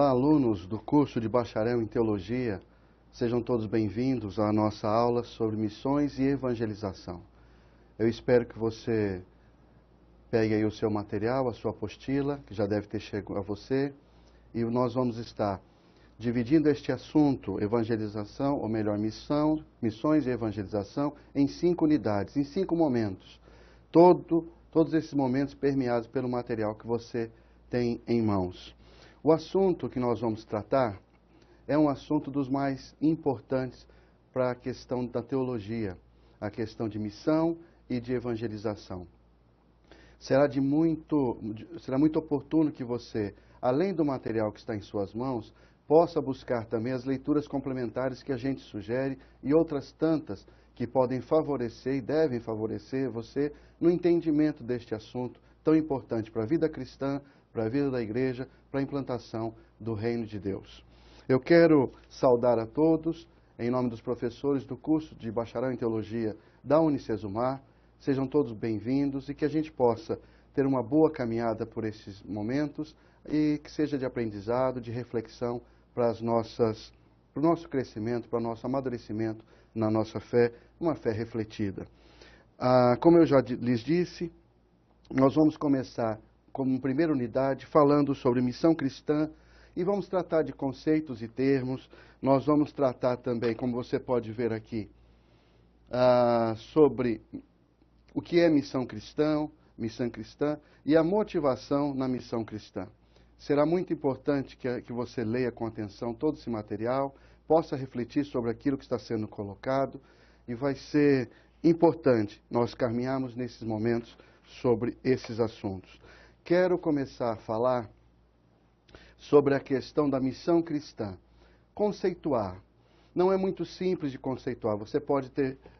Olá, alunos do curso de Bacharel em Teologia. Sejam todos bem-vindos à nossa aula sobre missões e evangelização. Eu espero que você pegue aí o seu material, a sua apostila, que já deve ter chegado a você, e nós vamos estar dividindo este assunto, evangelização, ou melhor, missões e evangelização, em 5 unidades, em 5 momentos. Todos esses momentos permeados pelo material que você tem em mãos. O assunto que nós vamos tratar é um assunto dos mais importantes para a questão da teologia, a questão de missão e de evangelização. Será muito oportuno que você, além do material que está em suas mãos, possa buscar também as leituras complementares que a gente sugere e outras tantas que podem favorecer e devem favorecer você no entendimento deste assunto tão importante para a vida cristã, para a vida da igreja, para a implantação do reino de Deus. Eu quero saudar a todos, em nome dos professores do curso de Bacharel em Teologia da Unicesumar. Sejam todos bem-vindos e que a gente possa ter uma boa caminhada por esses momentos e que seja de aprendizado, de reflexão para o nosso crescimento, para o nosso amadurecimento na nossa fé, uma fé refletida. Como eu já lhes disse, nós vamos começar como primeira unidade falando sobre missão cristã e vamos tratar de conceitos e termos. Nós vamos tratar também, como você pode ver aqui, sobre o que é missão cristã e a motivação na missão cristã. Será muito importante que você leia com atenção todo esse material, possa refletir sobre aquilo que está sendo colocado e vai ser importante nós caminharmos nesses momentos sobre esses assuntos. Quero começar a falar sobre a questão da missão cristã. Conceituar. Não é muito simples de conceituar. Você pode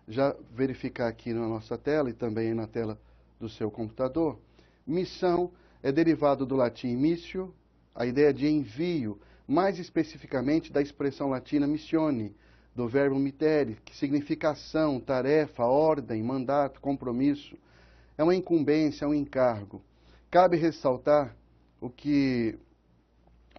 já verificar aqui na nossa tela e também na tela do seu computador. Missão é derivado do latim missio, a ideia de envio, mais especificamente da expressão latina missione, do verbo mittere, que significa ação, tarefa, ordem, mandato, compromisso. É uma incumbência, é um encargo. Cabe ressaltar o que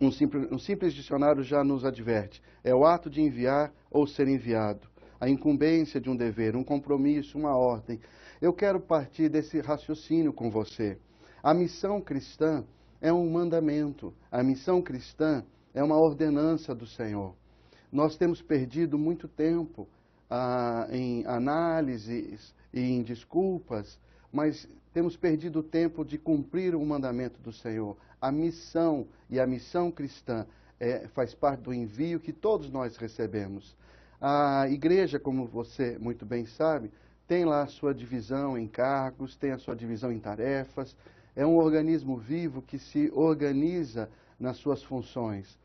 um simples dicionário já nos adverte. É o ato de enviar ou ser enviado. A incumbência de um dever, um compromisso, uma ordem. Eu quero partir desse raciocínio com você. A missão cristã é um mandamento. A missão cristã é uma ordenança do Senhor. Nós temos perdido muito tempo em análises e em desculpas, mas temos perdido o tempo de cumprir o mandamento do Senhor. A missão e a missão cristã faz parte do envio que todos nós recebemos. A igreja, como você muito bem sabe, tem lá a sua divisão em cargos, tem a sua divisão em tarefas. É um organismo vivo que se organiza nas suas funções.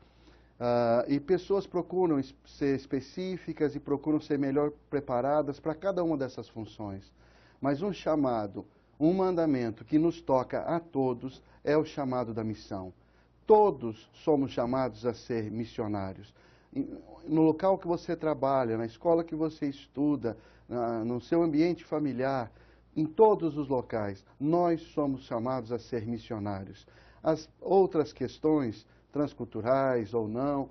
E pessoas procuram ser específicas e procuram ser melhor preparadas para cada uma dessas funções. Mas um chamado, um mandamento que nos toca a todos é o chamado da missão. Todos somos chamados a ser missionários. No local que você trabalha, na escola que você estuda, no seu ambiente familiar, em todos os locais, nós somos chamados a ser missionários. As outras questões, transculturais ou não,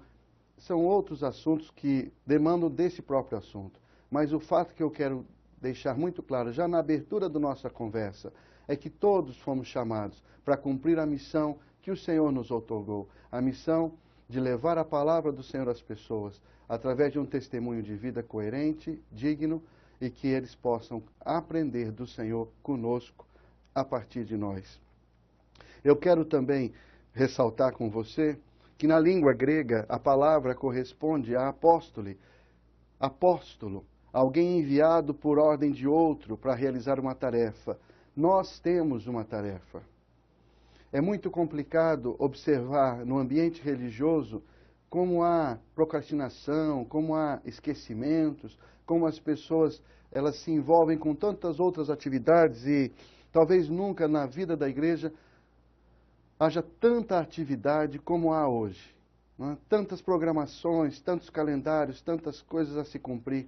são outros assuntos que demandam desse próprio assunto. Mas o fato que eu quero deixar muito claro, já na abertura da nossa conversa, é que todos fomos chamados para cumprir a missão que o Senhor nos outorgou. A missão de levar a palavra do Senhor às pessoas, através de um testemunho de vida coerente, digno, e que eles possam aprender do Senhor conosco, a partir de nós. Eu quero também ressaltar com você que na língua grega a palavra corresponde a apóstolo, alguém enviado por ordem de outro para realizar uma tarefa. Nós temos uma tarefa. É muito complicado observar no ambiente religioso como há procrastinação, como há esquecimentos, como as pessoas elas se envolvem com tantas outras atividades e talvez nunca na vida da igreja haja tanta atividade como há hoje. Não é? Tantas programações, tantos calendários, tantas coisas a se cumprir.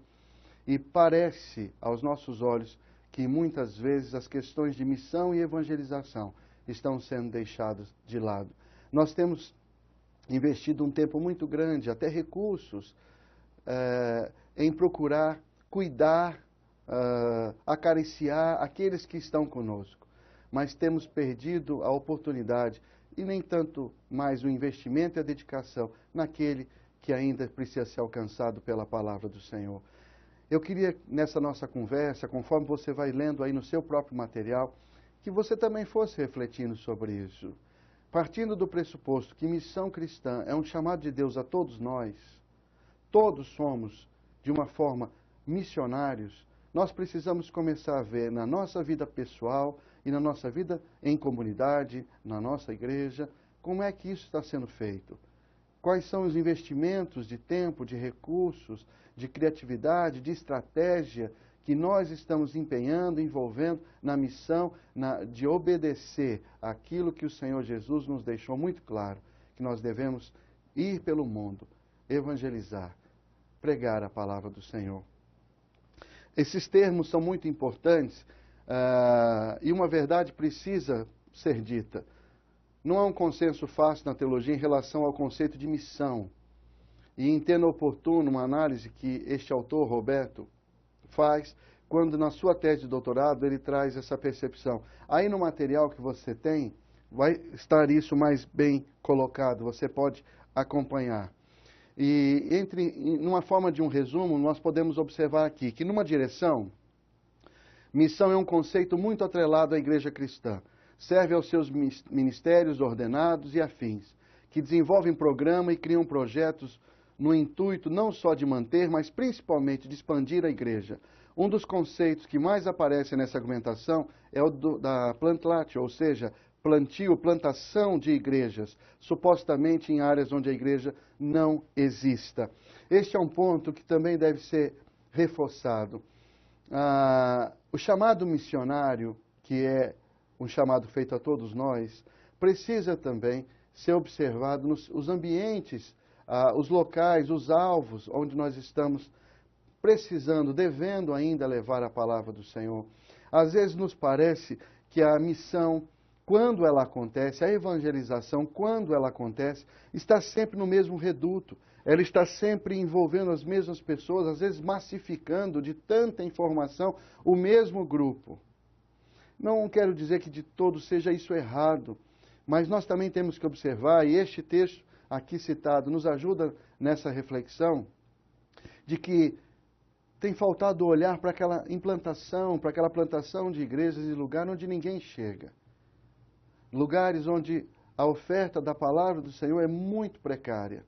E parece, aos nossos olhos, que muitas vezes as questões de missão e evangelização estão sendo deixadas de lado. Nós temos investido um tempo muito grande, até recursos, em procurar cuidar, acariciar aqueles que estão conosco. Mas temos perdido a oportunidade e nem tanto mais o investimento e a dedicação naquele que ainda precisa ser alcançado pela palavra do Senhor. Eu queria, nessa nossa conversa, conforme você vai lendo aí no seu próprio material, que você também fosse refletindo sobre isso. Partindo do pressuposto que missão cristã é um chamado de Deus a todos nós, todos somos, de uma forma, missionários, nós precisamos começar a ver na nossa vida pessoal e na nossa vida em comunidade, na nossa igreja, como é que isso está sendo feito. Quais são os investimentos de tempo, de recursos, de criatividade, de estratégia que nós estamos empenhando, envolvendo na missão de obedecer aquilo que o Senhor Jesus nos deixou muito claro, que nós devemos ir pelo mundo, evangelizar, pregar a palavra do Senhor. Esses termos são muito importantes e uma verdade precisa ser dita. Não há um consenso fácil na teologia em relação ao conceito de missão. E entendo oportuno uma análise que este autor, Roberto, faz quando na sua tese de doutorado ele traz essa percepção. Aí no material que você tem, vai estar isso mais bem colocado, você pode acompanhar. E numa forma de um resumo, nós podemos observar aqui que numa direção, missão é um conceito muito atrelado à igreja cristã. Serve aos seus ministérios ordenados e afins, que desenvolvem programa e criam projetos no intuito não só de manter, mas principalmente de expandir a igreja. Um dos conceitos que mais aparece nessa argumentação é o da plantlatio, ou seja, plantio, plantação de igrejas, supostamente em áreas onde a igreja não exista. Este é um ponto que também deve ser reforçado. O chamado missionário, que é um chamado feito a todos nós, precisa também ser observado nos ambientes, os locais, os alvos onde nós estamos precisando, devendo ainda levar a palavra do Senhor. Às vezes nos parece que a missão, quando ela acontece, a evangelização, quando ela acontece, está sempre no mesmo reduto. Ela está sempre envolvendo as mesmas pessoas, às vezes massificando de tanta informação o mesmo grupo. Não quero dizer que de todo seja isso errado, mas nós também temos que observar, e este texto aqui citado nos ajuda nessa reflexão, de que tem faltado olhar para aquela implantação, para aquela plantação de igrejas em lugares onde ninguém chega. Lugares onde a oferta da palavra do Senhor é muito precária.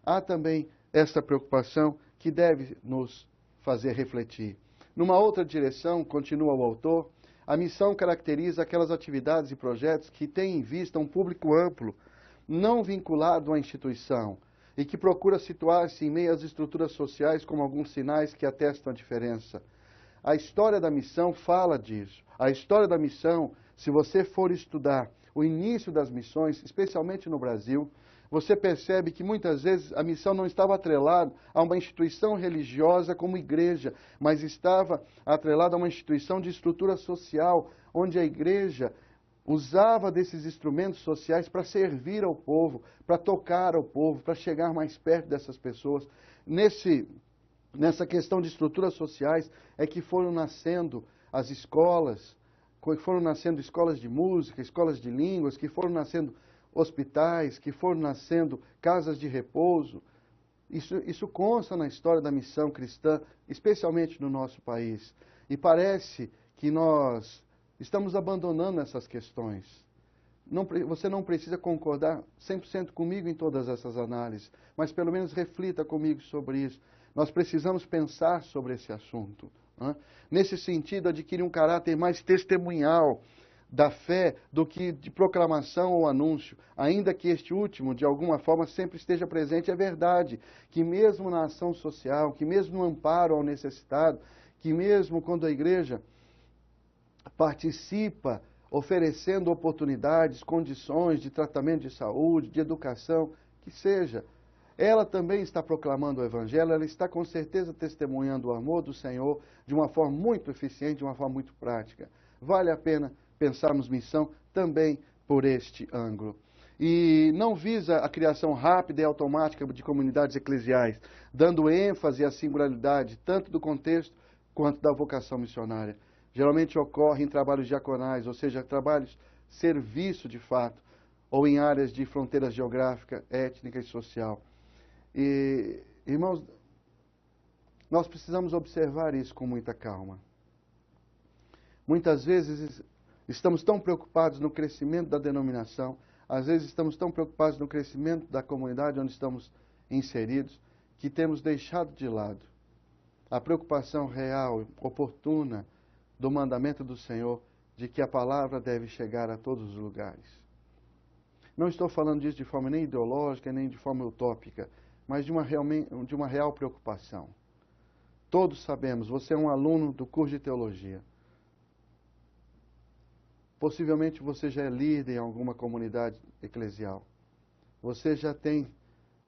Há também essa preocupação que deve nos fazer refletir. Numa outra direção, continua o autor, a missão caracteriza aquelas atividades e projetos que têm em vista um público amplo, não vinculado à instituição, e que procura situar-se em meio às estruturas sociais como alguns sinais que atestam a diferença. A história da missão fala disso. A história da missão, se você for estudar o início das missões, especialmente no Brasil, você percebe que muitas vezes a missão não estava atrelada a uma instituição religiosa como igreja, mas estava atrelada a uma instituição de estrutura social, onde a igreja usava desses instrumentos sociais para servir ao povo, para tocar ao povo, para chegar mais perto dessas pessoas. Nessa questão de estruturas sociais é que foram nascendo as escolas, que foram nascendo escolas de música, escolas de línguas, que foram nascendo hospitais, que foram nascendo casas de repouso. Isso consta na história da missão cristã, especialmente no nosso país. E parece que nós estamos abandonando essas questões. Você não precisa concordar 100% comigo em todas essas análises, mas pelo menos reflita comigo sobre isso. Nós precisamos pensar sobre esse assunto. Nesse sentido, adquirir um caráter mais testemunhal da fé do que de proclamação ou anúncio, ainda que este último, de alguma forma, sempre esteja presente. É verdade que mesmo na ação social, que mesmo no amparo ao necessitado, que mesmo quando a igreja participa oferecendo oportunidades, condições de tratamento de saúde, de educação, que seja, ela também está proclamando o Evangelho, ela está com certeza testemunhando o amor do Senhor de uma forma muito eficiente, de uma forma muito prática. Vale a pena pensarmos missão também por este ângulo. e não visa a criação rápida e automática de comunidades eclesiais, dando ênfase à singularidade tanto do contexto quanto da vocação missionária. Geralmente ocorre em trabalhos diaconais, ou seja, trabalhos serviço de fato, ou em áreas de fronteira geográfica, étnica e social. E, irmãos, nós precisamos observar isso com muita calma. Muitas vezes estamos tão preocupados no crescimento da denominação, às vezes estamos tão preocupados no crescimento da comunidade onde estamos inseridos, que temos deixado de lado a preocupação real, oportuna, do mandamento do Senhor, de que a palavra deve chegar a todos os lugares. Não estou falando disso de forma nem ideológica, nem de forma utópica, mas de uma real preocupação. Todos sabemos, você é um aluno do curso de teologia. Possivelmente você já é líder em alguma comunidade eclesial. Você já tem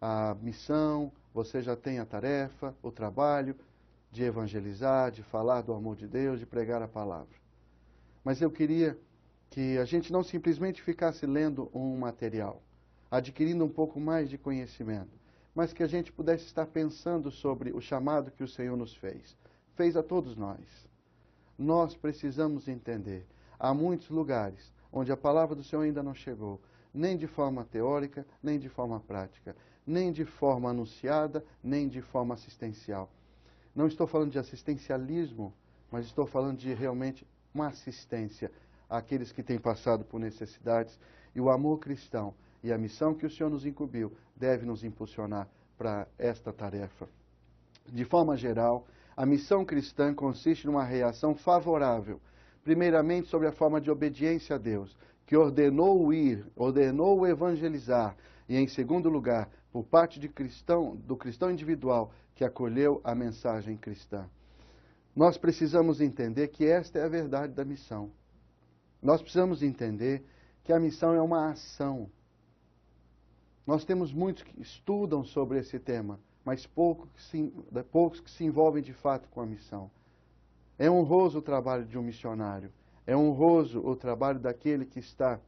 a missão, você já tem a tarefa, o trabalho de evangelizar, de falar do amor de Deus, de pregar a palavra. Mas eu queria que a gente não simplesmente ficasse lendo um material, adquirindo um pouco mais de conhecimento, mas que a gente pudesse estar pensando sobre o chamado que o Senhor nos fez a todos nós. Nós precisamos entender, há muitos lugares onde a palavra do Senhor ainda não chegou, nem de forma teórica, nem de forma prática, nem de forma anunciada, nem de forma assistencial. Não estou falando de assistencialismo, mas estou falando de realmente uma assistência àqueles que têm passado por necessidades. E o amor cristão e a missão que o Senhor nos incumbiu deve nos impulsionar para esta tarefa. De forma geral, a missão cristã consiste numa reação favorável, primeiramente sobre a forma de obediência a Deus, que ordenou o ir, ordenou o evangelizar, e em segundo lugar, por parte do cristão individual que acolheu a mensagem cristã. Nós precisamos entender que esta é a verdade da missão. Nós precisamos entender que a missão é uma ação. Nós temos muitos que estudam sobre esse tema, mas poucos que se envolvem de fato com a missão. É honroso o trabalho de um missionário, é honroso o trabalho daquele que está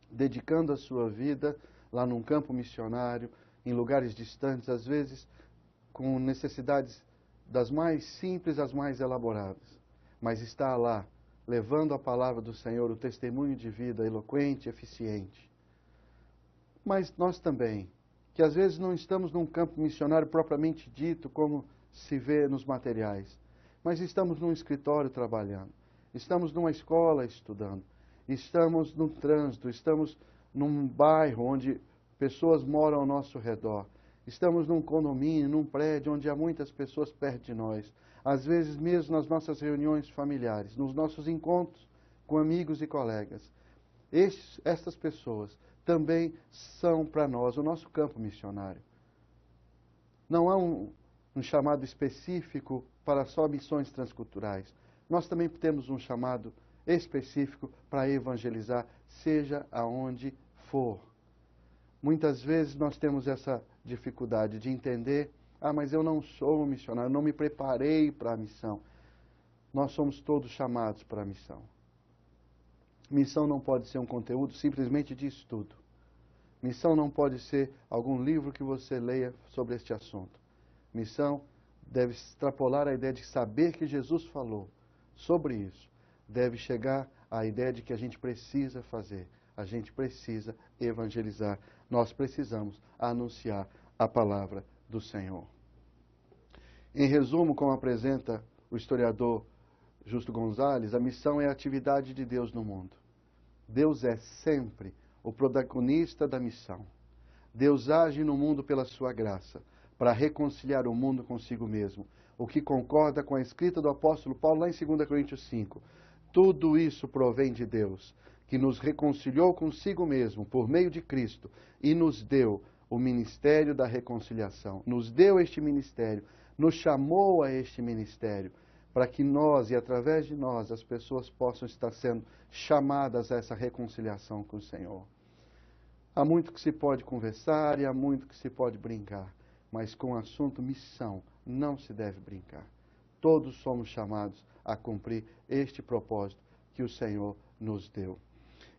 dedicando a sua vida lá num campo missionário, em lugares distantes, às vezes com necessidades das mais simples às mais elaboradas, mas está lá, levando a palavra do Senhor, o testemunho de vida eloquente, eficiente. Mas nós também, que às vezes não estamos num campo missionário propriamente dito, como se vê nos materiais, mas estamos num escritório trabalhando, estamos numa escola estudando, estamos no trânsito, estamos num bairro onde pessoas moram ao nosso redor, estamos num condomínio, num prédio onde há muitas pessoas perto de nós, às vezes mesmo nas nossas reuniões familiares, nos nossos encontros com amigos e colegas. Estas pessoas também são para nós o nosso campo missionário. Não há um chamado específico para só missões transculturais. Nós também temos um chamado específico para evangelizar, seja aonde for. Muitas vezes nós temos essa dificuldade de entender, mas eu não sou um missionário, não me preparei para a missão. Nós somos todos chamados para a missão. Missão não pode ser um conteúdo simplesmente de estudo. Missão não pode ser algum livro que você leia sobre este assunto. Missão deve extrapolar a ideia de saber que Jesus falou sobre isso. Deve chegar à ideia de que a gente precisa fazer, a gente precisa evangelizar. Nós precisamos anunciar a palavra do Senhor. Em resumo, como apresenta o historiador Justo Gonzalez, a missão é a atividade de Deus no mundo. Deus é sempre o protagonista da missão. Deus age no mundo pela sua graça, para reconciliar o mundo consigo mesmo, o que concorda com a escrita do apóstolo Paulo lá em 2 Coríntios 5. Tudo isso provém de Deus, que nos reconciliou consigo mesmo por meio de Cristo e nos deu o ministério da reconciliação. Nos deu este ministério, nos chamou a este ministério, para que nós e através de nós as pessoas possam estar sendo chamadas a essa reconciliação com o Senhor. Há muito que se pode conversar e há muito que se pode brincar, mas com o assunto missão não se deve brincar. Todos somos chamados a cumprir este propósito que o Senhor nos deu.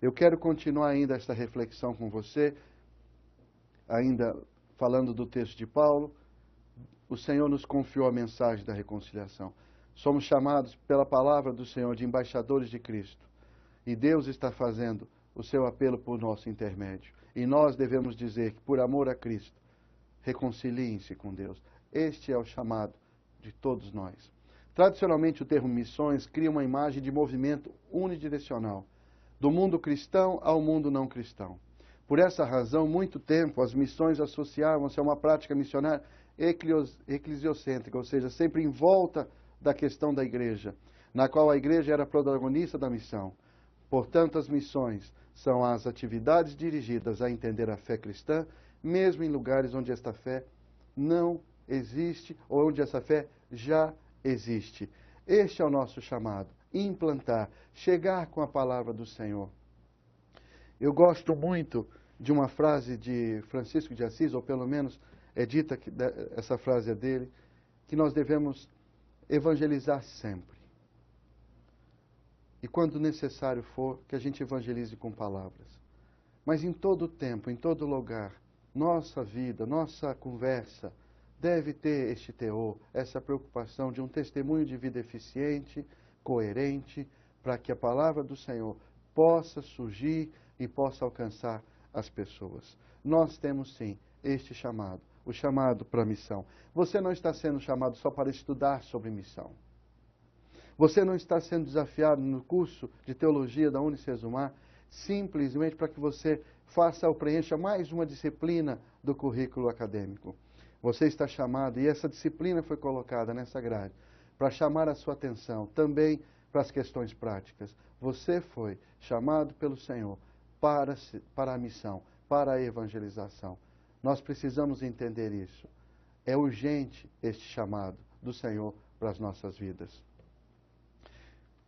Eu quero continuar ainda esta reflexão com você, ainda falando do texto de Paulo. O Senhor nos confiou a mensagem da reconciliação. Somos chamados pela palavra do Senhor de embaixadores de Cristo. E Deus está fazendo o seu apelo por nosso intermédio. E nós devemos dizer que, por amor a Cristo, reconciliem-se com Deus. Este é o chamado de todos nós. Tradicionalmente, o termo missões cria uma imagem de movimento unidirecional, do mundo cristão ao mundo não cristão. Por essa razão, muito tempo, as missões associavam-se a uma prática missionária eclesiocêntrica, ou seja, sempre em volta da questão da igreja, na qual a igreja era protagonista da missão. Portanto, as missões são as atividades dirigidas a entender a fé cristã, mesmo em lugares onde esta fé não existe ou onde essa fé já existe. Este é o nosso chamado, implantar, chegar com a palavra do Senhor. Eu gosto muito de uma frase de Francisco de Assis, ou pelo menos é dita que essa frase é dele, que nós devemos evangelizar sempre. E quando necessário for, que a gente evangelize com palavras. Mas em todo tempo, em todo lugar, nossa vida, nossa conversa deve ter este teor, essa preocupação de um testemunho de vida eficiente, coerente, para que a palavra do Senhor possa surgir e possa alcançar as pessoas. Nós temos sim este chamado, o chamado para a missão. Você não está sendo chamado só para estudar sobre missão. Você não está sendo desafiado no curso de teologia da Unicesumar simplesmente para que você faça ou preencha mais uma disciplina do currículo acadêmico. Você está chamado, e essa disciplina foi colocada nessa grade, para chamar a sua atenção também para as questões práticas. Você foi chamado pelo Senhor para a missão, para a evangelização. Nós precisamos entender isso. É urgente este chamado do Senhor para as nossas vidas.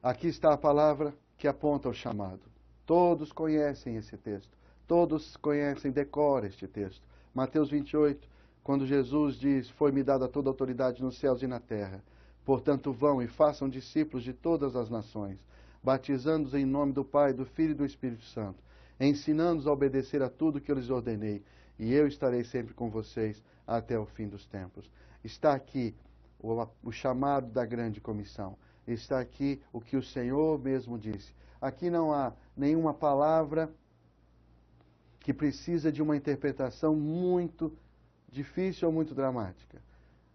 Aqui está a palavra que aponta o chamado. Todos conhecem esse texto. Todos conhecem, decoram este texto. Mateus 28, quando Jesus diz, foi-me dada toda a autoridade nos céus e na terra. Portanto, vão e façam discípulos de todas as nações, batizando-os em nome do Pai, do Filho e do Espírito Santo, ensinando-os a obedecer a tudo que eu lhes ordenei, e eu estarei sempre com vocês até o fim dos tempos. Está aqui o chamado da grande comissão. Está aqui o que o Senhor mesmo disse. Aqui não há nenhuma palavra que precisa de uma interpretação muito difícil ou muito dramática.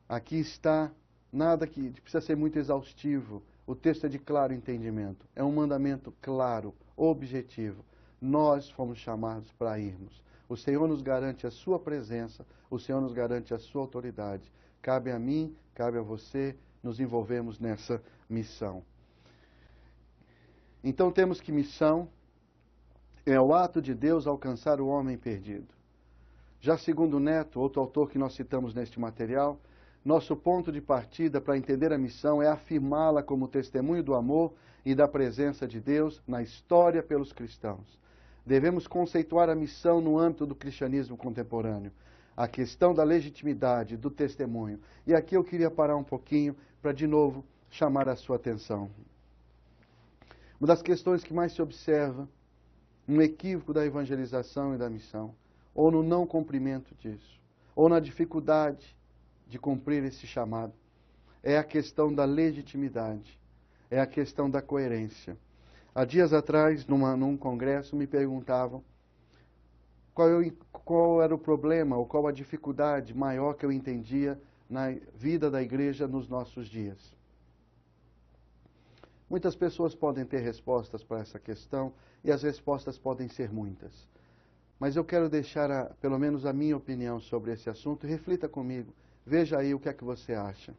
Aqui está nada que precisa ser muito exaustivo. O texto é de claro entendimento. É um mandamento claro, objetivo. Nós fomos chamados para irmos. O Senhor nos garante a sua presença, o Senhor nos garante a sua autoridade. Cabe a mim, cabe a você, nos envolvemos nessa missão. Então temos que missão é o ato de Deus alcançar o homem perdido. Já segundo Neto, outro autor que nós citamos neste material, nosso ponto de partida para entender a missão é afirmá-la como testemunho do amor e da presença de Deus na história pelos cristãos. Devemos conceituar a missão no âmbito do cristianismo contemporâneo, a questão da legitimidade, do testemunho. E aqui eu queria parar um pouquinho para, de novo, chamar a sua atenção. Uma das questões que mais se observa no equívoco da evangelização e da missão, ou no não cumprimento disso, ou na dificuldade de cumprir esse chamado, é a questão da legitimidade, é a questão da coerência. Há dias atrás, num congresso, me perguntavam qual era o problema ou qual a dificuldade maior que eu entendia na vida da igreja nos nossos dias. Muitas pessoas podem ter respostas para essa questão e as respostas podem ser muitas. Mas eu quero deixar pelo menos a minha opinião sobre esse assunto e reflita comigo. Veja aí o que é que você acha.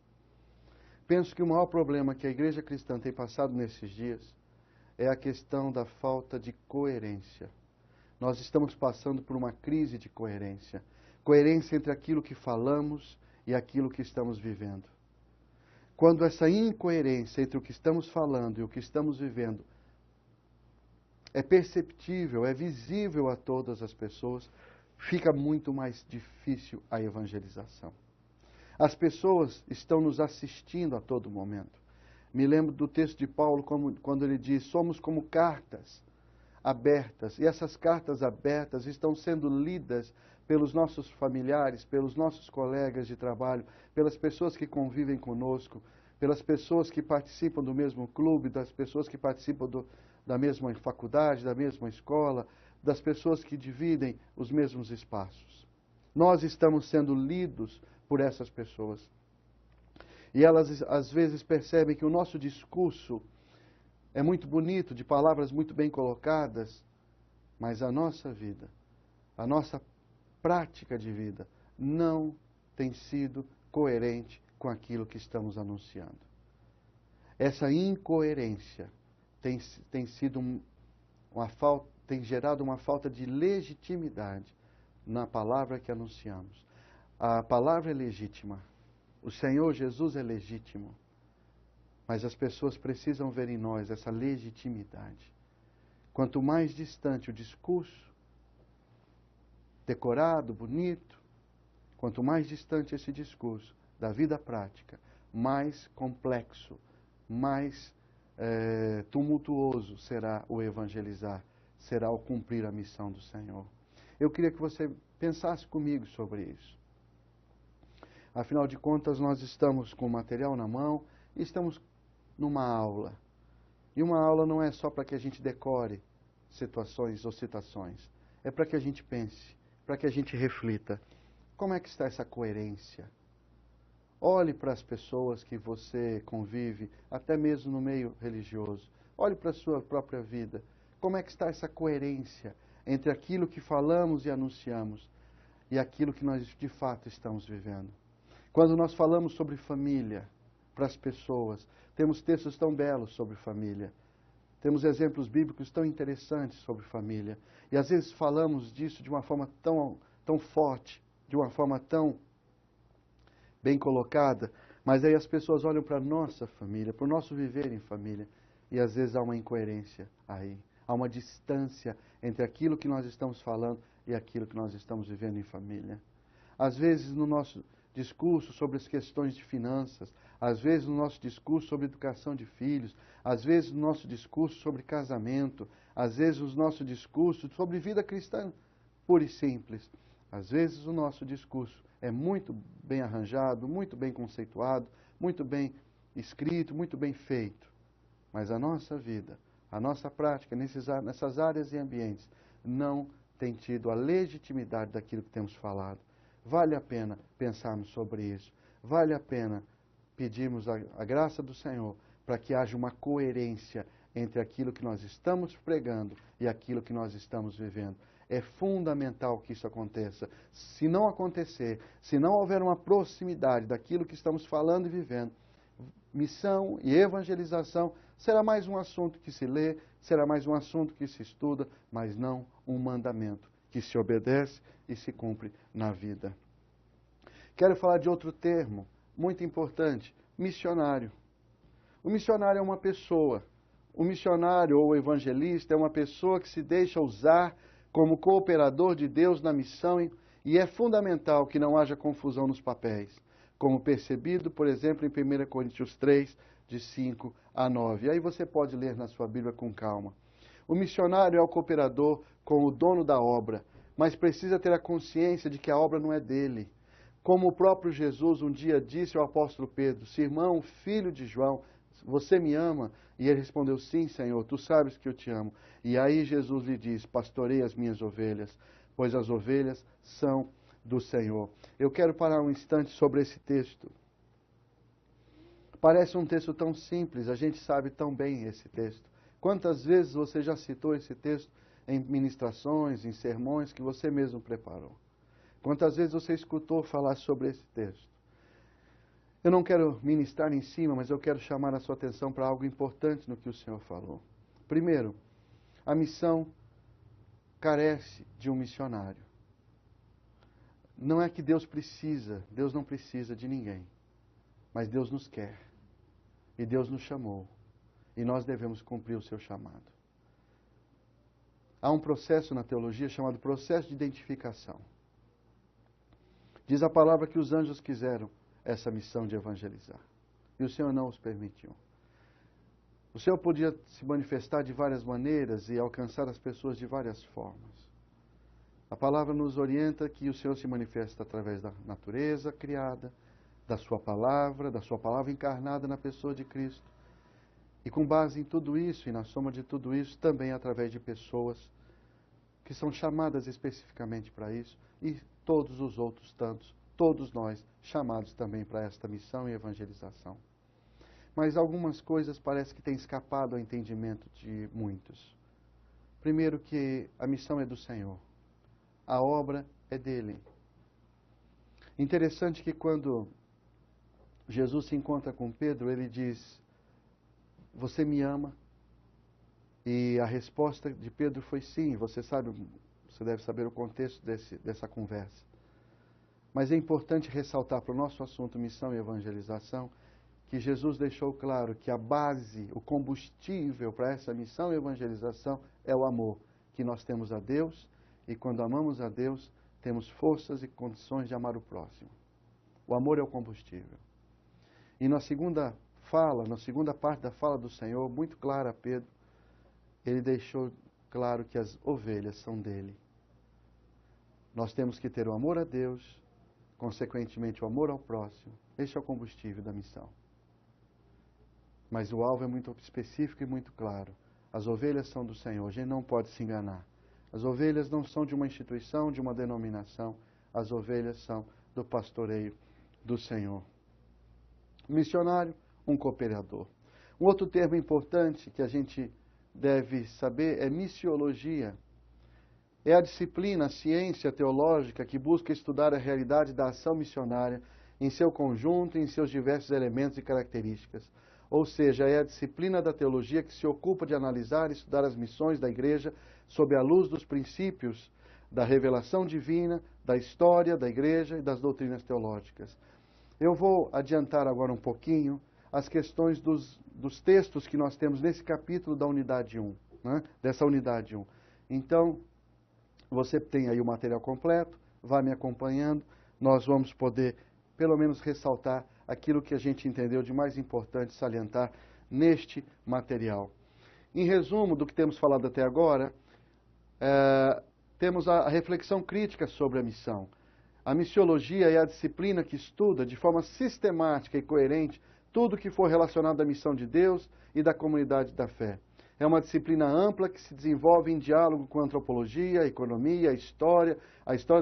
Penso que o maior problema que a igreja cristã tem passado nesses dias é a questão da falta de coerência. Nós estamos passando por uma crise de coerência. Coerência entre aquilo que falamos e aquilo que estamos vivendo. Quando essa incoerência entre o que estamos falando e o que estamos vivendo é perceptível, é visível a todas as pessoas, fica muito mais difícil a evangelização. As pessoas estão nos assistindo a todo momento. Me lembro do texto de Paulo quando ele diz, somos como cartas abertas. E essas cartas abertas estão sendo lidas pelos nossos familiares, pelos nossos colegas de trabalho, pelas pessoas que convivem conosco, pelas pessoas que participam do mesmo clube, das pessoas que participam da mesma faculdade, da mesma escola, das pessoas que dividem os mesmos espaços. Nós estamos sendo lidos por essas pessoas. E elas, às vezes, percebem que o nosso discurso é muito bonito, de palavras muito bem colocadas, mas a nossa vida, a nossa prática de vida, não tem sido coerente com aquilo que estamos anunciando. Essa incoerência tem sido tem gerado uma falta de legitimidade na palavra que anunciamos. A palavra é legítima. O Senhor Jesus é legítimo. Mas as pessoas precisam ver em nós essa legitimidade. Quanto mais distante o discurso, decorado, bonito, quanto mais distante esse discurso da vida prática, mais complexo, mais tumultuoso será o evangelizar, será o cumprir a missão do Senhor. Eu queria que você pensasse comigo sobre isso. Afinal de contas, nós estamos com o material na mão e estamos numa aula. E uma aula não é só para que a gente decore situações ou citações. É para que a gente pense, para que a gente reflita. Como é que está essa coerência? Olhe para as pessoas que você convive, até mesmo no meio religioso. Olhe para a sua própria vida. Como é que está essa coerência entre aquilo que falamos e anunciamos e aquilo que nós de fato estamos vivendo? Quando nós falamos sobre família para as pessoas, temos textos tão belos sobre família. Temos exemplos bíblicos tão interessantes sobre família. E às vezes falamos disso de uma forma tão forte, de uma forma tão bem colocada, mas aí as pessoas olham para a nossa família, para o nosso viver em família, e às vezes há uma incoerência aí. Há uma distância entre aquilo que nós estamos falando e aquilo que nós estamos vivendo em família. Às vezes no nosso discurso sobre as questões de finanças, às vezes no nosso discurso sobre educação de filhos, às vezes no nosso discurso sobre casamento, às vezes no nosso discurso sobre vida cristã pura e simples. Às vezes o nosso discurso é muito bem arranjado, muito bem conceituado, muito bem escrito, muito bem feito. Mas a nossa vida, a nossa prática nessas áreas e ambientes não tem tido a legitimidade daquilo que temos falado. Vale a pena pensarmos sobre isso. Vale a pena pedirmos a graça do Senhor para que haja uma coerência entre aquilo que nós estamos pregando e aquilo que nós estamos vivendo. É fundamental que isso aconteça. Se não acontecer, se não houver uma proximidade daquilo que estamos falando e vivendo, missão e evangelização será mais um assunto que se lê, será mais um assunto que se estuda, mas não um mandamento que se obedece e se cumpre na vida. Quero falar de outro termo muito importante, missionário. O missionário é uma pessoa. O missionário ou o evangelista é uma pessoa que se deixa usar como cooperador de Deus na missão e é fundamental que não haja confusão nos papéis, como percebido, por exemplo, em 1 Coríntios 3, de 5 a 9. Aí você pode ler na sua Bíblia com calma. O missionário é o cooperador com o dono da obra, mas precisa ter a consciência de que a obra não é dele. Como o próprio Jesus um dia disse ao apóstolo Pedro: Simão, filho de João, você me ama? E ele respondeu: sim, Senhor, tu sabes que eu te amo. E aí Jesus lhe diz: pastorei as minhas ovelhas, pois as ovelhas são do Senhor. Eu quero parar um instante sobre esse texto. Parece um texto tão simples, a gente sabe tão bem esse texto. Quantas vezes você já citou esse texto em ministrações, em sermões que você mesmo preparou? Quantas vezes você escutou falar sobre esse texto? Eu não quero ministrar em cima, mas eu quero chamar a sua atenção para algo importante no que o Senhor falou. Primeiro, a missão carece de um missionário. Não é que Deus não precisa de ninguém, mas Deus nos quer. E Deus nos chamou. E nós devemos cumprir o seu chamado. Há um processo na teologia chamado processo de identificação. Diz a palavra que os anjos quiseram essa missão de evangelizar. E o Senhor não os permitiu. O Senhor podia se manifestar de várias maneiras e alcançar as pessoas de várias formas. A palavra nos orienta que o Senhor se manifesta através da natureza criada, da sua palavra encarnada na pessoa de Cristo. E com base em tudo isso e na soma de tudo isso, também através de pessoas que são chamadas especificamente para isso, e todos os outros tantos, todos nós chamados também para esta missão e evangelização. Mas algumas coisas parece que têm escapado ao entendimento de muitos. Primeiro, que a missão é do Senhor, a obra é dele. Interessante que quando Jesus se encontra com Pedro, ele diz: você me ama? E a resposta de Pedro foi sim. Você deve saber o contexto dessa conversa. Mas é importante ressaltar para o nosso assunto missão e evangelização que Jesus deixou claro que a base, o combustível para essa missão e evangelização é o amor que nós temos a Deus, e quando amamos a Deus, temos forças e condições de amar o próximo. O amor é o combustível. E na segunda parte da fala do Senhor, muito clara a Pedro, ele deixou claro que as ovelhas são dele. Nós temos que ter o amor a Deus, consequentemente o amor ao próximo. Este é o combustível da missão. Mas o alvo é muito específico e muito claro. As ovelhas são do Senhor, a gente não pode se enganar. As ovelhas não são de uma instituição, de uma denominação. As ovelhas são do pastoreio do Senhor. Missionário, um cooperador. Um outro termo importante que a gente deve saber é missiologia. É a disciplina, a ciência teológica que busca estudar a realidade da ação missionária em seu conjunto e em seus diversos elementos e características. Ou seja, é a disciplina da teologia que se ocupa de analisar e estudar as missões da igreja sob a luz dos princípios da revelação divina, da história da igreja e das doutrinas teológicas. Eu vou adiantar agora um pouquinho as questões dos textos que nós temos nesse capítulo da unidade 1, né? Dessa unidade 1. Então, você tem aí o material completo, vai me acompanhando, nós vamos poder, pelo menos, ressaltar aquilo que a gente entendeu de mais importante salientar neste material. Em resumo do que temos falado até agora, temos a reflexão crítica sobre a missão. A missiologia é a disciplina que estuda de forma sistemática e coerente tudo que for relacionado à missão de Deus e da comunidade da fé. É uma disciplina ampla que se desenvolve em diálogo com a antropologia, a economia, a história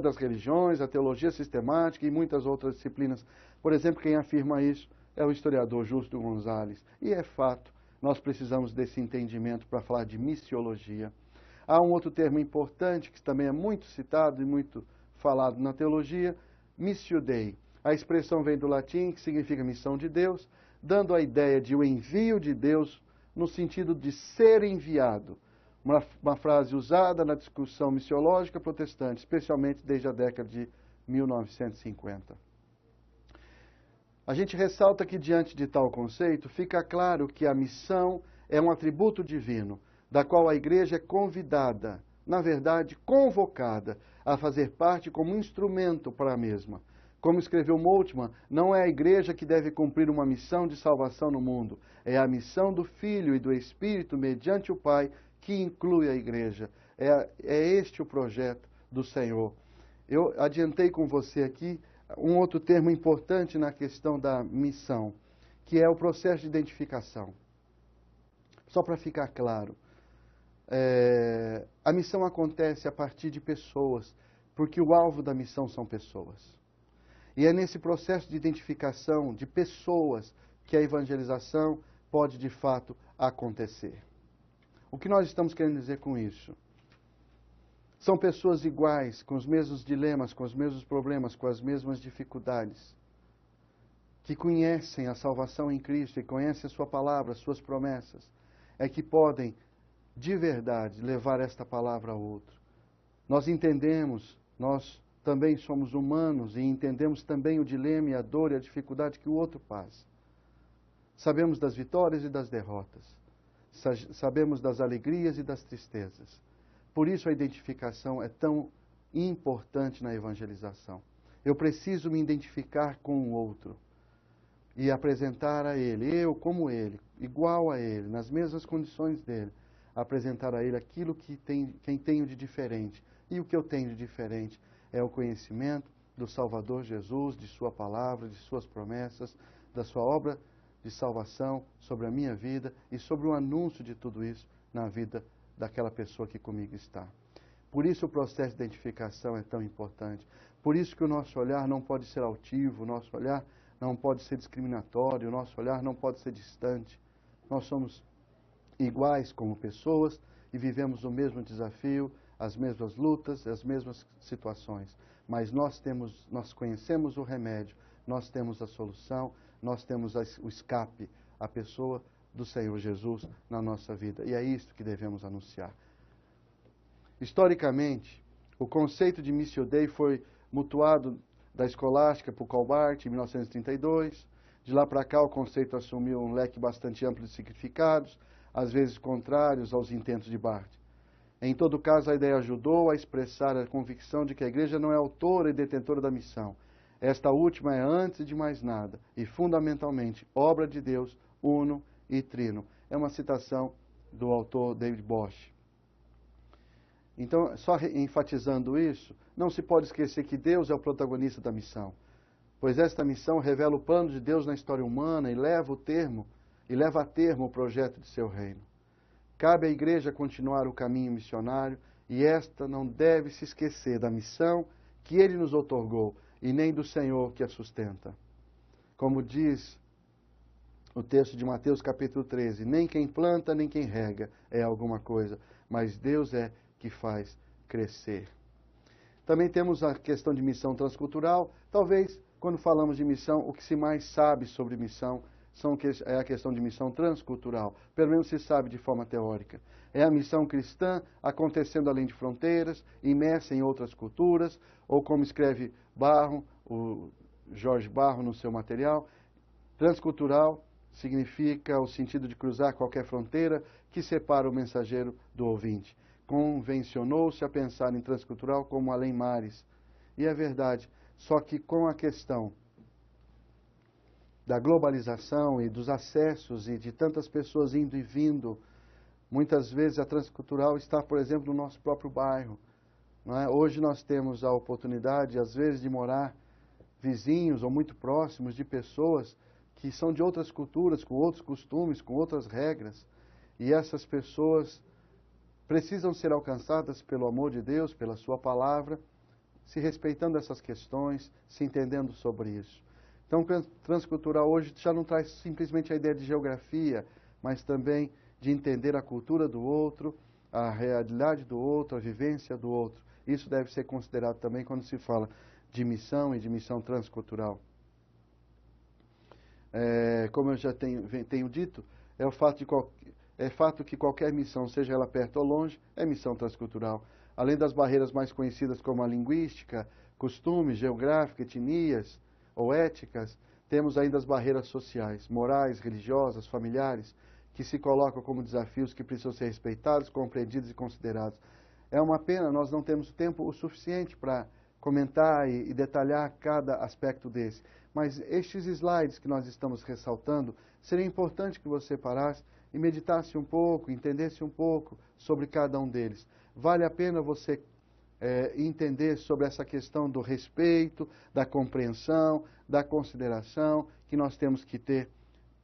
das religiões, a teologia sistemática e muitas outras disciplinas. Por exemplo, quem afirma isso é o historiador Justo Gonzalez. E é fato, nós precisamos desse entendimento para falar de missiologia. Há um outro termo importante que também é muito citado e muito falado na teologia, missio Dei. A expressão vem do latim, que significa missão de Deus, dando a ideia de o envio de Deus no sentido de ser enviado. Uma frase usada na discussão missiológica protestante, especialmente desde a década de 1950. A gente ressalta que, diante de tal conceito, fica claro que a missão é um atributo divino, da qual a igreja é convidada, na verdade, convocada, a fazer parte como instrumento para a mesma. Como escreveu Moltmann, não é a igreja que deve cumprir uma missão de salvação no mundo, é a missão do Filho e do Espírito mediante o Pai que inclui a igreja. É este o projeto do Senhor. Eu adiantei com você aqui um outro termo importante na questão da missão, que é o processo de identificação. Só para ficar claro, a missão acontece a partir de pessoas, porque o alvo da missão são pessoas. E é nesse processo de identificação de pessoas que a evangelização pode, de fato, acontecer. O que nós estamos querendo dizer com isso? São pessoas iguais, com os mesmos dilemas, com os mesmos problemas, com as mesmas dificuldades, que conhecem a salvação em Cristo e conhecem a sua palavra, as suas promessas, é que podem, de verdade, levar esta palavra ao outro. Nós entendemos, nós também somos humanos e entendemos também o dilema e a dor e a dificuldade que o outro passa. Sabemos das vitórias e das derrotas. Sabemos das alegrias e das tristezas. Por isso a identificação é tão importante na evangelização. Eu preciso me identificar com o outro. e apresentar a Ele, eu como Ele, igual a Ele, nas mesmas condições dele, apresentar a Ele aquilo que tenho de diferente. E o que eu tenho de diferente é o conhecimento do Salvador Jesus, de Sua palavra, de Suas promessas, da Sua obra de salvação sobre a minha vida e sobre o anúncio de tudo isso na vida daquela pessoa que comigo está. Por isso o processo de identificação é tão importante. Por isso que o nosso olhar não pode ser altivo, o nosso olhar não pode ser discriminatório, o nosso olhar não pode ser distante. Nós somos iguais como pessoas e vivemos o mesmo desafio, as mesmas lutas, as mesmas situações. Mas nós conhecemos o remédio, nós temos a solução, nós temos o escape, a pessoa do Senhor Jesus na nossa vida. E é isso que devemos anunciar. Historicamente, o conceito de Missio Dei foi mutuado da escolástica por Calbart em 1932. De lá para cá, o conceito assumiu um leque bastante amplo de significados, às vezes contrários aos intentos de Barth. Em todo caso, a ideia ajudou a expressar a convicção de que a Igreja não é autora e detentora da missão. Esta última é, antes de mais nada, e fundamentalmente, obra de Deus, uno e trino. É uma citação do autor David Bosch. Então, só enfatizando isso, não se pode esquecer que Deus é o protagonista da missão, pois esta missão revela o plano de Deus na história humana e leva a termo o projeto de seu reino. Cabe à Igreja continuar o caminho missionário e esta não deve se esquecer da missão que Ele nos outorgou e nem do Senhor que a sustenta. Como diz o texto de Mateus capítulo 13, nem quem planta nem quem rega é alguma coisa, mas Deus é que faz crescer. Também temos a questão de missão transcultural. Talvez, quando falamos de missão, o que se mais sabe sobre missão é a questão de missão transcultural. Pelo menos se sabe de forma teórica. É a missão cristã acontecendo além de fronteiras, imersa em outras culturas, ou como escreve Barro, o Jorge Barro no seu material, transcultural significa o sentido de cruzar qualquer fronteira que separa o mensageiro do ouvinte. Convencionou-se a pensar em transcultural como além-mares. E é verdade, só que com a questão da globalização e dos acessos e de tantas pessoas indo e vindo, muitas vezes a transcultural está, por exemplo, no nosso próprio bairro. Não é? Hoje nós temos a oportunidade, às vezes, de morar vizinhos ou muito próximos de pessoas que são de outras culturas, com outros costumes, com outras regras. E essas pessoas precisam ser alcançadas pelo amor de Deus, pela sua palavra, se respeitando essas questões, se entendendo sobre isso. Então, transcultural hoje já não traz simplesmente a ideia de geografia, mas também de entender a cultura do outro, a realidade do outro, a vivência do outro. Isso deve ser considerado também quando se fala de missão e de missão transcultural. Como eu já tenho dito, é fato que qualquer missão, seja ela perto ou longe, é missão transcultural. Além das barreiras mais conhecidas como a linguística, costumes, geográfica, etnias ou éticas, temos ainda as barreiras sociais, morais, religiosas, familiares, que se colocam como desafios que precisam ser respeitados, compreendidos e considerados. É uma pena, nós não temos tempo o suficiente para comentar e detalhar cada aspecto desse. Mas estes slides que nós estamos ressaltando, seria importante que você parasse e meditasse um pouco, entendesse um pouco sobre cada um deles. Vale a pena você entender sobre essa questão do respeito, da compreensão, da consideração que nós temos que ter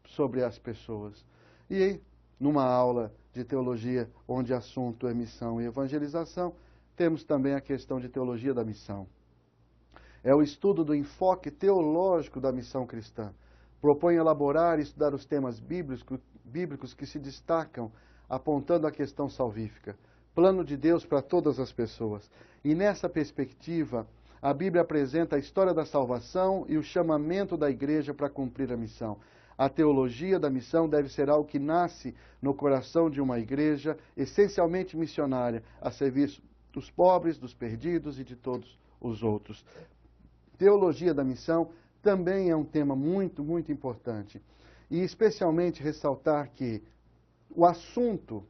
sobre as pessoas. E numa aula de teologia, onde o assunto é missão e evangelização, temos também a questão de teologia da missão. É o estudo do enfoque teológico da missão cristã. Propõe elaborar e estudar os temas bíblicos que se destacam, apontando a questão salvífica. Plano de Deus para todas as pessoas. E nessa perspectiva, a Bíblia apresenta a história da salvação e o chamamento da igreja para cumprir a missão. A teologia da missão deve ser algo que nasce no coração de uma igreja essencialmente missionária, a serviço dos pobres, dos perdidos e de todos os outros. Teologia da missão também é um tema muito, muito importante. E especialmente ressaltar que o assunto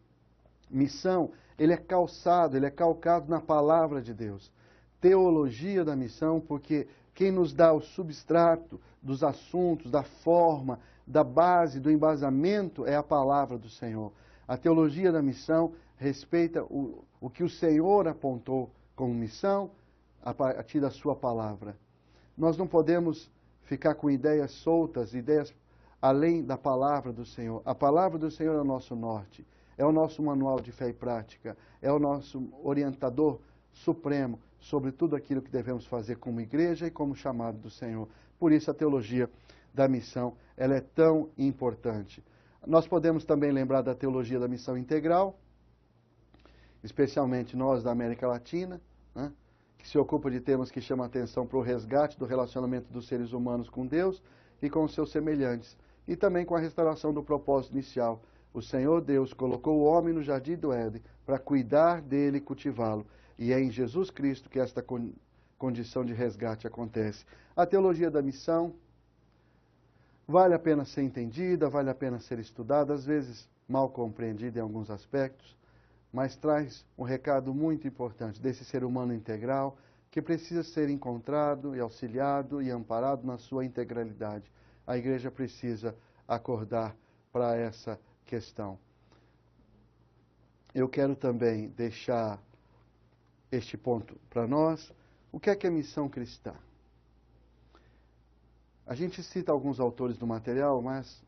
missão, ele é calcado na palavra de Deus. Teologia da missão, porque quem nos dá o substrato dos assuntos, da forma, da base, do embasamento é a palavra do Senhor. A teologia da missão respeita o que o Senhor apontou como missão a partir da sua palavra. Nós não podemos ficar com ideias soltas, ideias além da palavra do Senhor. A palavra do Senhor é o nosso norte, é o nosso manual de fé e prática, é o nosso orientador supremo sobre tudo aquilo que devemos fazer como igreja e como chamado do Senhor. Por isso a teologia da missão, ela é tão importante. Nós podemos também lembrar da teologia da missão integral, especialmente nós da América Latina, né, que se ocupa de temas que chamam a atenção para o resgate do relacionamento dos seres humanos com Deus e com os seus semelhantes, e também com a restauração do propósito inicial. O Senhor Deus colocou o homem no jardim do Éden para cuidar dele e cultivá-lo, e é em Jesus Cristo que esta condição de resgate acontece. A teologia da missão vale a pena ser entendida, vale a pena ser estudada, às vezes mal compreendida em alguns aspectos, mas traz um recado muito importante desse ser humano integral que precisa ser encontrado e auxiliado e amparado na sua integralidade. A igreja precisa acordar para essa questão. Eu quero também deixar este ponto para nós. O que é missão cristã? A gente cita alguns autores do material, mas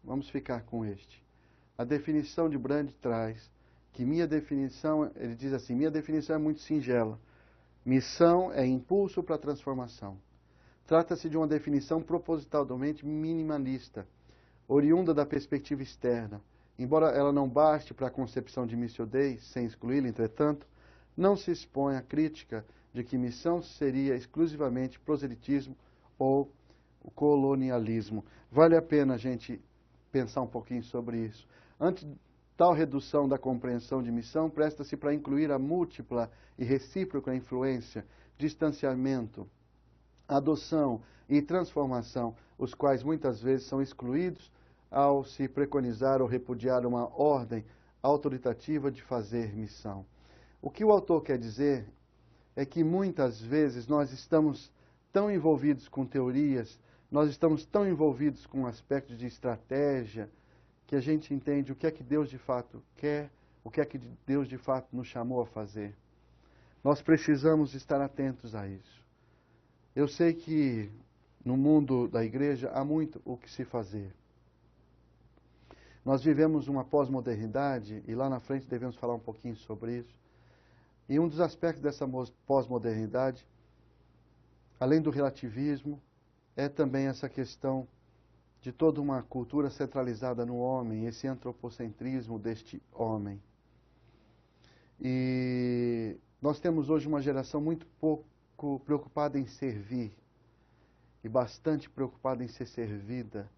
vamos ficar com este. A definição de Brand traz que minha definição, ele diz assim, minha definição é muito singela. Missão é impulso para a transformação. Trata-se de uma definição propositalmente minimalista, oriunda da perspectiva externa. Embora ela não baste para a concepção de Missio Dei, sem excluí-la, entretanto, não se expõe à crítica de que missão seria exclusivamente proselitismo ou colonialismo. Vale a pena a gente pensar um pouquinho sobre isso. Antes tal redução da compreensão de missão presta-se para incluir a múltipla e recíproca influência, distanciamento, adoção e transformação, os quais muitas vezes são excluídos ao se preconizar ou repudiar uma ordem autoritativa de fazer missão. O que o autor quer dizer é que muitas vezes nós estamos tão envolvidos com teorias, nós estamos tão envolvidos com aspectos de estratégia, que a gente entende o que é que Deus de fato quer, o que é que Deus de fato nos chamou a fazer. Nós precisamos estar atentos a isso. Eu sei que no mundo da igreja há muito o que se fazer. Nós vivemos uma pós-modernidade, e lá na frente devemos falar um pouquinho sobre isso. E um dos aspectos dessa pós-modernidade, além do relativismo, é também essa questão de toda uma cultura centralizada no homem, esse antropocentrismo deste homem. E nós temos hoje uma geração muito pouco preocupada em servir e bastante preocupada em ser servida.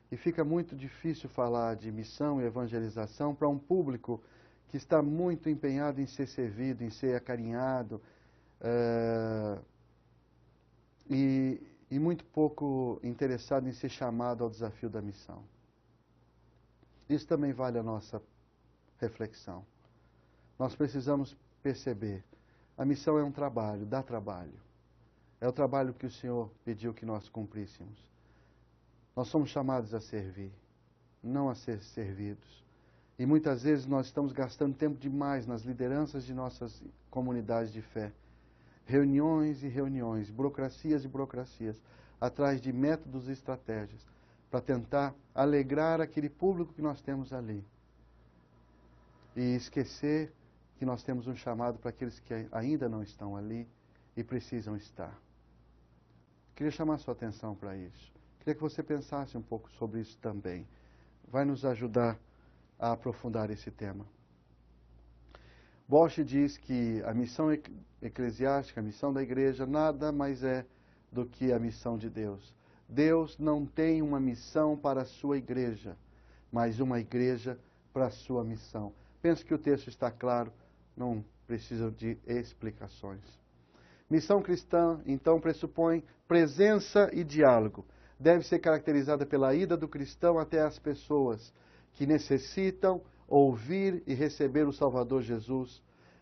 E fica muito difícil falar de missão e evangelização para um público que está muito empenhado em ser servido, em ser acarinhado, e muito pouco interessado em ser chamado ao desafio da missão. Isso também vale a nossa reflexão. Nós precisamos perceber, a missão é um trabalho, dá trabalho. É o trabalho que o Senhor pediu que nós cumpríssemos. Nós somos chamados a servir, não a ser servidos. E muitas vezes nós estamos gastando tempo demais nas lideranças de nossas comunidades de fé. Reuniões e reuniões, burocracias e burocracias, atrás de métodos e estratégias, para tentar alegrar aquele público que nós temos ali. E esquecer que nós temos um chamado para aqueles que ainda não estão ali e precisam estar. Queria chamar a sua atenção para isso. Queria que você pensasse um pouco sobre isso também. Vai nos ajudar a aprofundar esse tema. Bosch diz que a missão eclesiástica, a missão da igreja, nada mais é do que a missão de Deus. Deus não tem uma missão para a sua igreja, mas uma igreja para a sua missão. Penso que o texto está claro, não precisa de explicações. Missão cristã, então, pressupõe presença e diálogo. Deve ser caracterizada pela ida do cristão até as pessoas que necessitam ouvir e receber o Salvador Jesus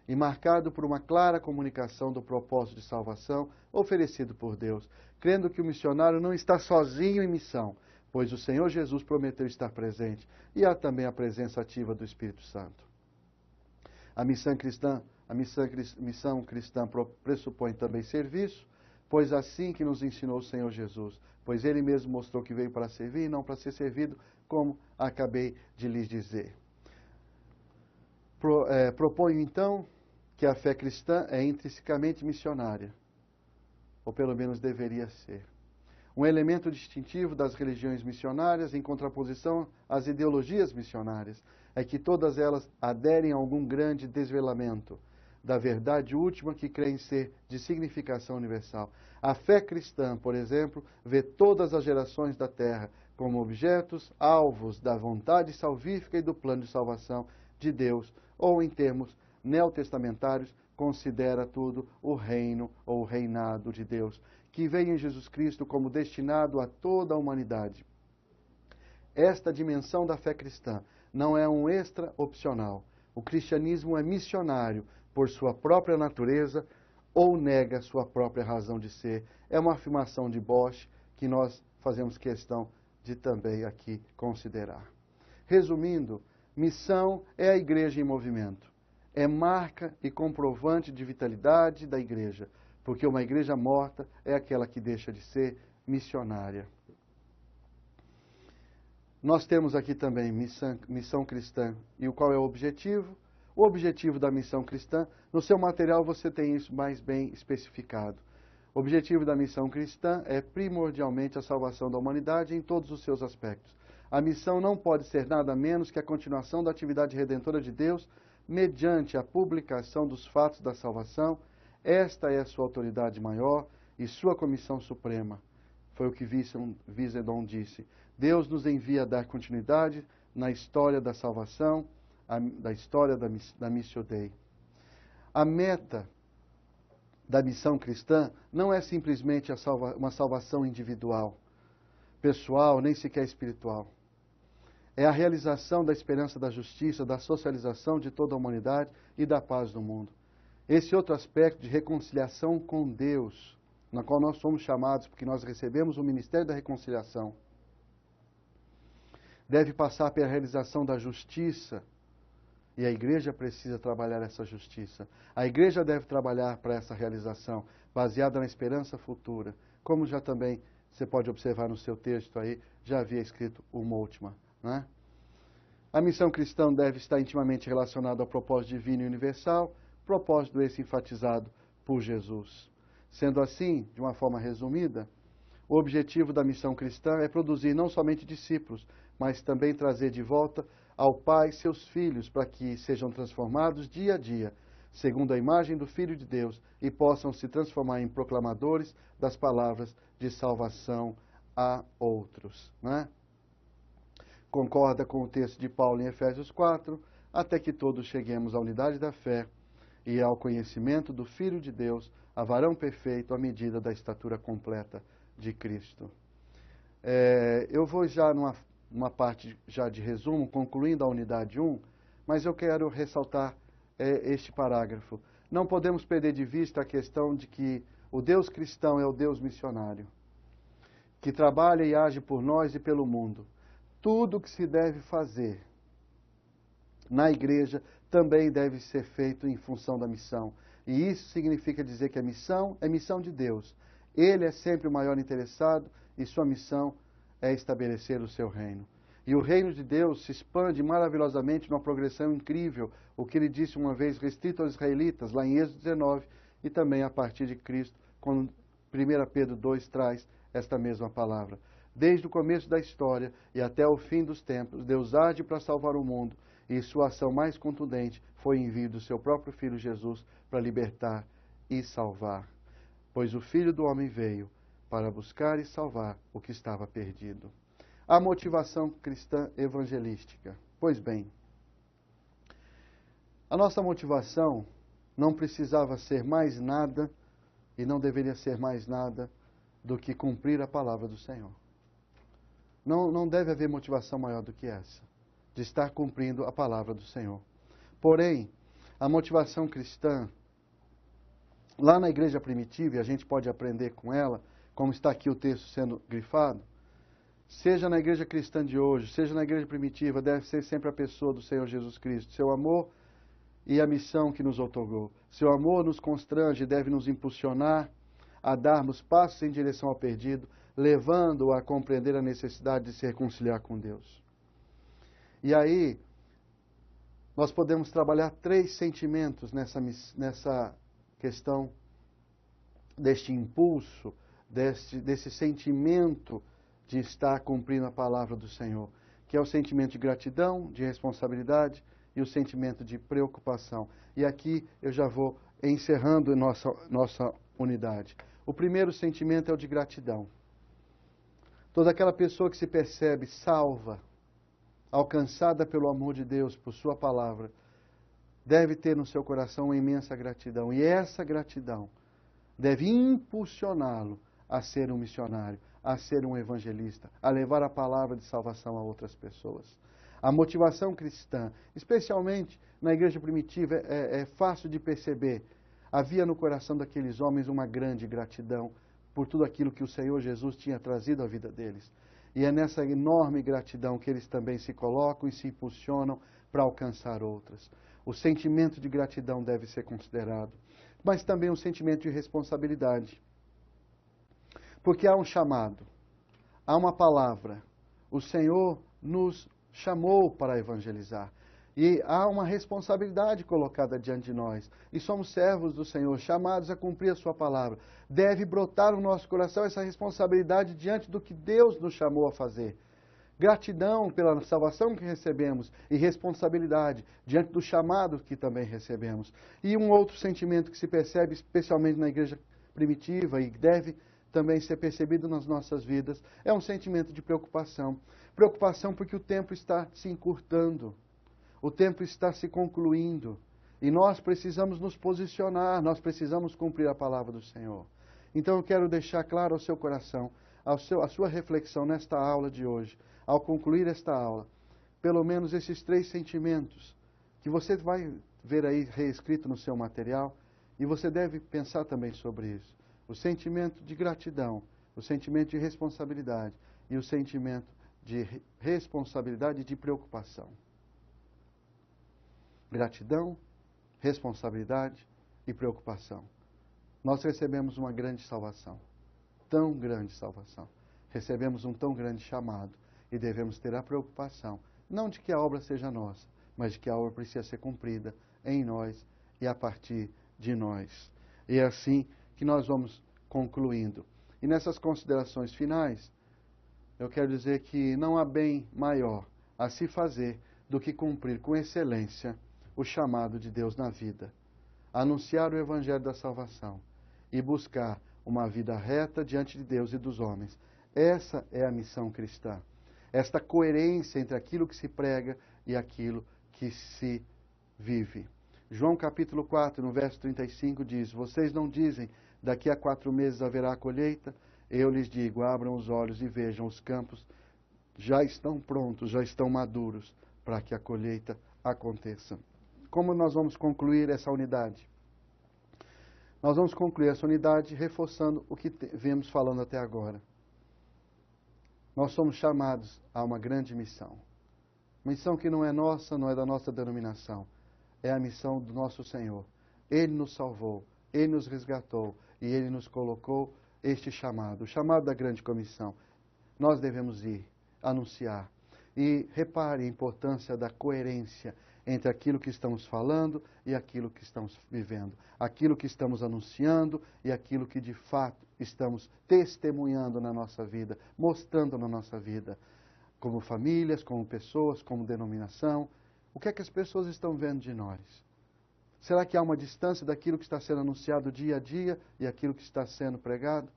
e marcado por uma clara comunicação do propósito de salvação oferecido por Deus, crendo que o missionário não está sozinho em missão, pois o Senhor Jesus prometeu estar presente, e há também a presença ativa do Espírito Santo. A missão cristã pressupõe também serviço, pois assim que nos ensinou o Senhor Jesus, pois Ele mesmo mostrou que veio para servir e não para ser servido, como acabei de lhes dizer. Proponho então que a fé cristã é intrinsecamente missionária, ou pelo menos deveria ser. Um elemento distintivo das religiões missionárias, em contraposição às ideologias missionárias, é que todas elas aderem a algum grande desvelamento da verdade última que creem ser de significação universal. A fé cristã, por exemplo, vê todas as gerações da terra como objetos, alvos da vontade salvífica e do plano de salvação de Deus, ou em termos neotestamentários, considera tudo o reino ou o reinado de Deus, que veio em Jesus Cristo como destinado a toda a humanidade. Esta dimensão da fé cristã não é um extra opcional. O cristianismo é missionário por sua própria natureza ou nega sua própria razão de ser. É uma afirmação de Bosch que nós fazemos questão de também aqui considerar. Resumindo, missão é a igreja em movimento. É marca e comprovante de vitalidade da igreja, porque uma igreja morta é aquela que deixa de ser missionária. Nós temos aqui também missão cristã. E qual é o objetivo? O objetivo da missão cristã, no seu material você tem isso mais bem especificado. O objetivo da missão cristã é primordialmente a salvação da humanidade em todos os seus aspectos. A missão não pode ser nada menos que a continuação da atividade redentora de Deus mediante a publicação dos fatos da salvação. Esta é a sua autoridade maior e sua comissão suprema. Foi o que Wiesenthal disse. Deus nos envia a dar continuidade na história da salvação, da história da Missio Dei. A meta da missão cristã não é simplesmente uma salvação individual, pessoal, nem sequer espiritual. É a realização da esperança da justiça, da socialização de toda a humanidade e da paz do mundo. Esse outro aspecto de reconciliação com Deus, na qual nós somos chamados, porque nós recebemos o ministério da reconciliação, deve passar pela realização da justiça, e a igreja precisa trabalhar essa justiça. A igreja deve trabalhar para essa realização, baseada na esperança futura, como já também você pode observar no seu texto aí, já havia escrito o Moltmann, né? A missão cristã deve estar intimamente relacionada ao propósito divino e universal, propósito esse enfatizado por Jesus. Sendo assim, de uma forma resumida, o objetivo da missão cristã é produzir não somente discípulos, mas também trazer de volta ao Pai seus filhos, para que sejam transformados dia a dia, segundo a imagem do Filho de Deus, e possam se transformar em proclamadores das palavras de salvação a outros, né? Concorda com o texto de Paulo em Efésios 4, até que todos cheguemos à unidade da fé e ao conhecimento do Filho de Deus, a varão perfeito à medida da estatura completa de Cristo. Eu vou já numa parte já de resumo, concluindo a unidade 1, mas eu quero ressaltar este parágrafo. Não podemos perder de vista a questão de que o Deus cristão é o Deus missionário, que trabalha e age por nós e pelo mundo. Tudo o que se deve fazer na igreja também deve ser feito em função da missão. E isso significa dizer que a missão é missão de Deus. Ele é sempre o maior interessado e sua missão é estabelecer o seu reino. E o reino de Deus se expande maravilhosamente numa progressão incrível, o que ele disse uma vez restrito aos israelitas, lá em Êxodo 19, e também a partir de Cristo, quando 1 Pedro 2 traz esta mesma palavra. Desde o começo da história e até o fim dos tempos, Deus age para salvar o mundo, e sua ação mais contundente foi o envio do seu próprio Filho Jesus para libertar e salvar. Pois o Filho do Homem veio para buscar e salvar o que estava perdido. A motivação cristã evangelística. Pois bem, a nossa motivação não precisava ser mais nada e não deveria ser mais nada do que cumprir a palavra do Senhor. Não deve haver motivação maior do que essa, de estar cumprindo a palavra do Senhor. Porém, A motivação cristã, lá na igreja primitiva, e a gente pode aprender com ela, como está aqui o texto sendo grifado, seja na igreja cristã de hoje, seja na igreja primitiva, deve ser sempre a pessoa do Senhor Jesus Cristo. Seu amor e a missão que nos outorgou. Seu amor nos constrange e deve nos impulsionar a darmos passos em direção ao perdido, levando-o a compreender a necessidade de se reconciliar com Deus. E aí, nós podemos trabalhar 3 sentimentos nessa questão deste impulso, desse sentimento de estar cumprindo a palavra do Senhor, que é o sentimento de gratidão, de responsabilidade e o sentimento de preocupação. E aqui eu já vou encerrando nossa unidade. O primeiro sentimento é o de gratidão. Toda aquela pessoa que se percebe salva, alcançada pelo amor de Deus, por sua palavra, deve ter no seu coração uma imensa gratidão. E essa gratidão deve impulsioná-lo a ser um missionário, a ser um evangelista, a levar a palavra de salvação a outras pessoas. A motivação cristã, especialmente na igreja primitiva, é fácil de perceber. Havia no coração daqueles homens uma grande gratidão por tudo aquilo que o Senhor Jesus tinha trazido à vida deles. E é nessa enorme gratidão que eles também se colocam e se impulsionam para alcançar outras. O sentimento de gratidão deve ser considerado, mas também um sentimento de responsabilidade. Porque há um chamado, há uma palavra. O Senhor nos chamou para evangelizar. E há uma responsabilidade colocada diante de nós. E somos servos do Senhor, chamados a cumprir a sua palavra. Deve brotar no nosso coração essa responsabilidade diante do que Deus nos chamou a fazer. Gratidão pela salvação que recebemos e responsabilidade diante do chamado que também recebemos. E um outro sentimento que se percebe especialmente na igreja primitiva e deve também ser percebido nas nossas vidas é um sentimento de preocupação. Preocupação porque o tempo está se encurtando. O tempo está se concluindo e nós precisamos nos posicionar, nós precisamos cumprir a palavra do Senhor. Então eu quero deixar claro ao seu coração, a sua reflexão nesta aula de hoje, ao concluir esta aula, pelo menos esses 3 sentimentos que você vai ver aí reescrito no seu material e você deve pensar também sobre isso. O sentimento de gratidão, o sentimento de responsabilidade e o sentimento de responsabilidade e de preocupação. Gratidão, responsabilidade e preocupação. Nós recebemos uma grande salvação, tão grande salvação. Recebemos um tão grande chamado e devemos ter a preocupação, não de que a obra seja nossa, mas de que a obra precisa ser cumprida em nós e a partir de nós. E é assim que nós vamos concluindo. E nessas considerações finais, eu quero dizer que não há bem maior a se fazer do que cumprir com excelência o chamado de Deus na vida, anunciar o evangelho da salvação e buscar uma vida reta diante de Deus e dos homens. Essa é a missão cristã. Esta coerência entre aquilo que se prega e aquilo que se vive. João capítulo 4, no verso 35 diz: vocês não dizem, daqui a 4 meses haverá a colheita? Eu lhes digo, abram os olhos e vejam, os campos já estão prontos, já estão maduros para que a colheita aconteça. Como nós vamos concluir essa unidade? Nós vamos concluir essa unidade reforçando o que vemos falando até agora. Nós somos chamados a uma grande missão. Missão que não é nossa, não é da nossa denominação. É a missão do nosso Senhor. Ele nos salvou, Ele nos resgatou e Ele nos colocou este chamado, o chamado da grande comissão. Nós devemos ir, anunciar. E repare a importância da coerência entre aquilo que estamos falando e aquilo que estamos vivendo. Aquilo que estamos anunciando e aquilo que de fato estamos testemunhando na nossa vida, mostrando na nossa vida. Como famílias, como pessoas, como denominação. O que é que as pessoas estão vendo de nós? Será que há uma distância daquilo que está sendo anunciado dia a dia e aquilo que está sendo pregado?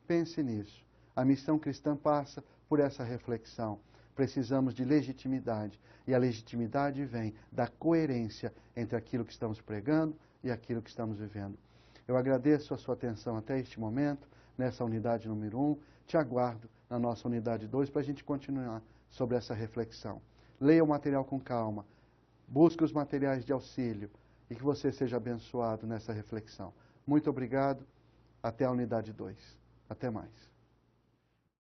Pense nisso. A missão cristã passa por essa reflexão. Precisamos de legitimidade. E a legitimidade vem da coerência entre aquilo que estamos pregando e aquilo que estamos vivendo. Eu agradeço a sua atenção até este momento, nessa unidade número 1. Te aguardo na nossa unidade 2 para a gente continuar sobre essa reflexão. Leia o material com calma. Busque os materiais de auxílio. e que você seja abençoado nessa reflexão. Muito obrigado. Até a unidade 2. Até mais.